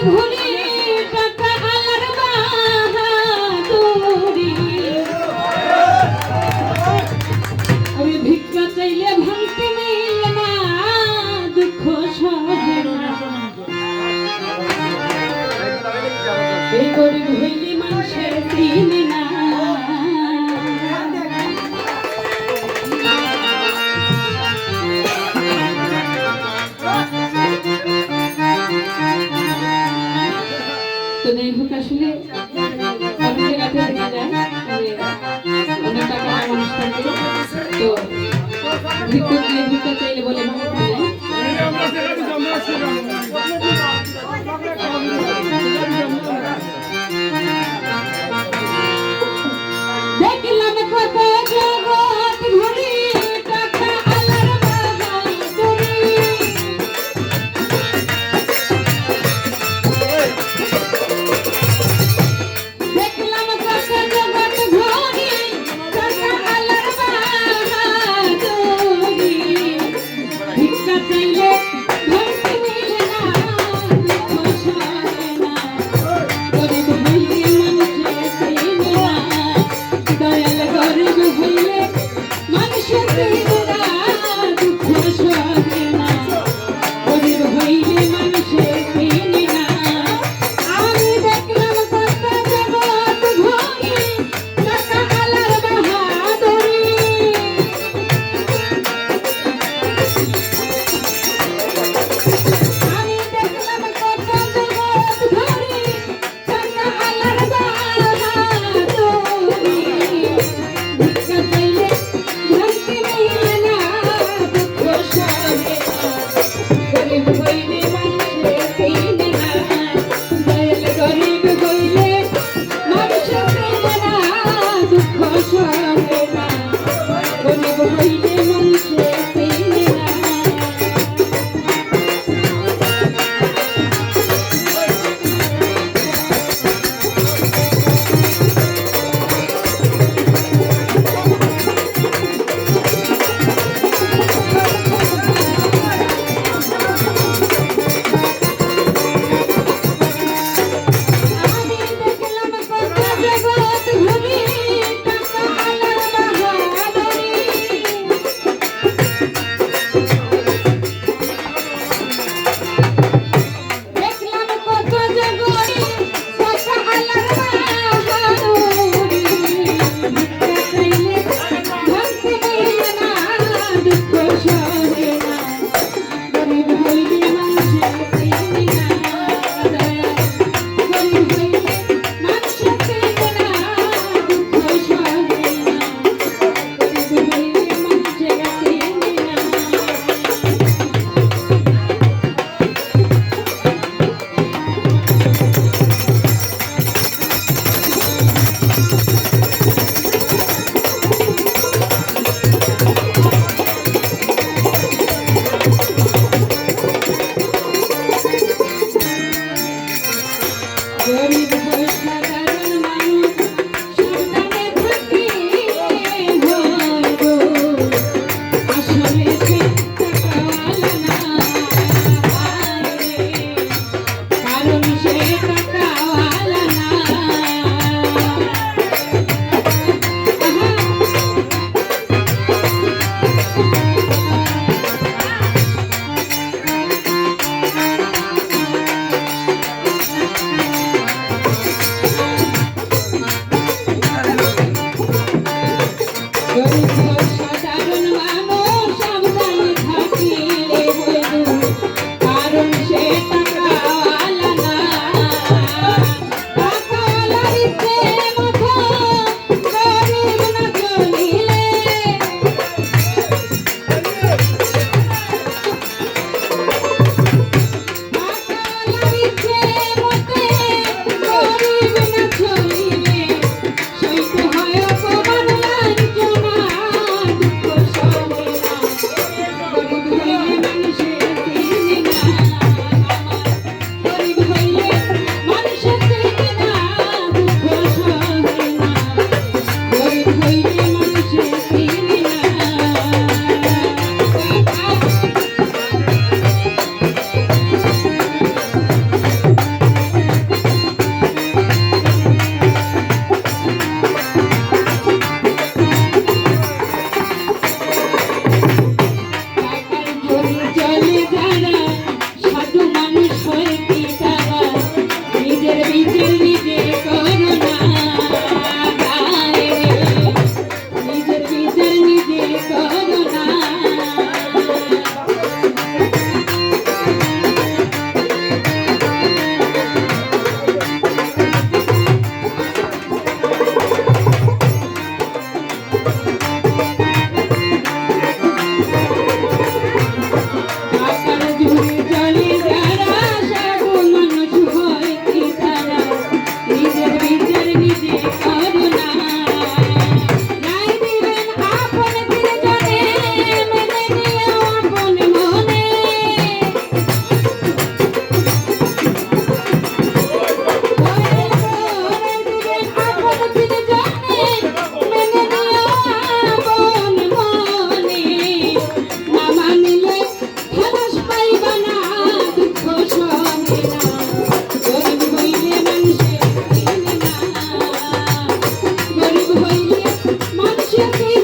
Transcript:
ঘুরি টাকা আলার বাহাদুরি আমি ভিক্ষা চাইলে ভাঙতে মিলে না দুঃখ সহে না এই গরিব হইলে মানুষের চিনে না তো যাই হোক আসলে অনেক জায়গাতে দেখা যায় অনেক টাকা মানুষ থাকে তো ভিক্ষা চাইলে বলে ভাঙতে যায় দেখলাম কত জগৎ ঘুরি টাকা আলার বাহাদুরি দেখলাম কত জগৎ ঘুরি টাকা আলার বাহাদুরি ভিক্ষা চাইলে ভাঙতে মিলে না দুঃখ সহে না গরিব হইলে মানুষের চিনে না দয়াল গরিব হইলে মানুষের চিনে না দুঃখ সহে না গরিব হইলে মানুষের চিনে না আমি দেখলাম কত জগৎ ঘুরি টাকা আলার বাহাদুরি আমি দেখলাম কত জগৎ ঘুরি টাকা আলার বাহাদুরি ভিক্ষা চাইলে ভাঙতে মিলে না দুঃখ সহে না গরিব হইলে মানুষের চিনে না দয়াল গরিব হইলে মানুষের চিনে না দুঃখ সহে না গরিব হইলে মানুষের চিনে না আমি দেখলাম কত জগৎ ঘুরি টাকা আলার বাহাদুরি দেখলাম কত জগৎ টাকা আলার বাহাদুরি ভিক্ষা চাইলে ভাঙতে মিলে না দুঃখ সহে না গরিব হইলে মানুষের চিনে না দয়াল গরিব হইলে মানুষের চিনে না দুঃখ সহে না গরিব হইলে মানুষের চিনে না গরিব সাধারণ মানুষ সাবধানে থাকি হইব আসলে সে টাকাওয়ালা না কারণ সে টাকাওয়ালা না গরিব সাধারণ মানুষ সাবধানে থাকিলে হইব কারণ সে টাকাওয়ালা না টাকাওয়ালার ইচ্ছে মতো গরিব না চলিলে টাকাওয়ালার ইচ্ছে মতে গরিব না চলিলে সইতে হয় অপমান লাঞ্ছনা আকার জুড়ে জলে যারা সাগুন মানুষ হয় কি তারা নিজের বিচার নিজে করো না রায় দিবেন আপন প্রিয়জনে মেনে নিও আপন মনে রায় দিবেন আপন প্রিয়জনে মেনে নিও আপন মনে না মানিলে খালাস পাইবা না দুঃখ সহে না গরিব হইলে মানুষে চিনে না গরিব হইলে মানুষে চিনে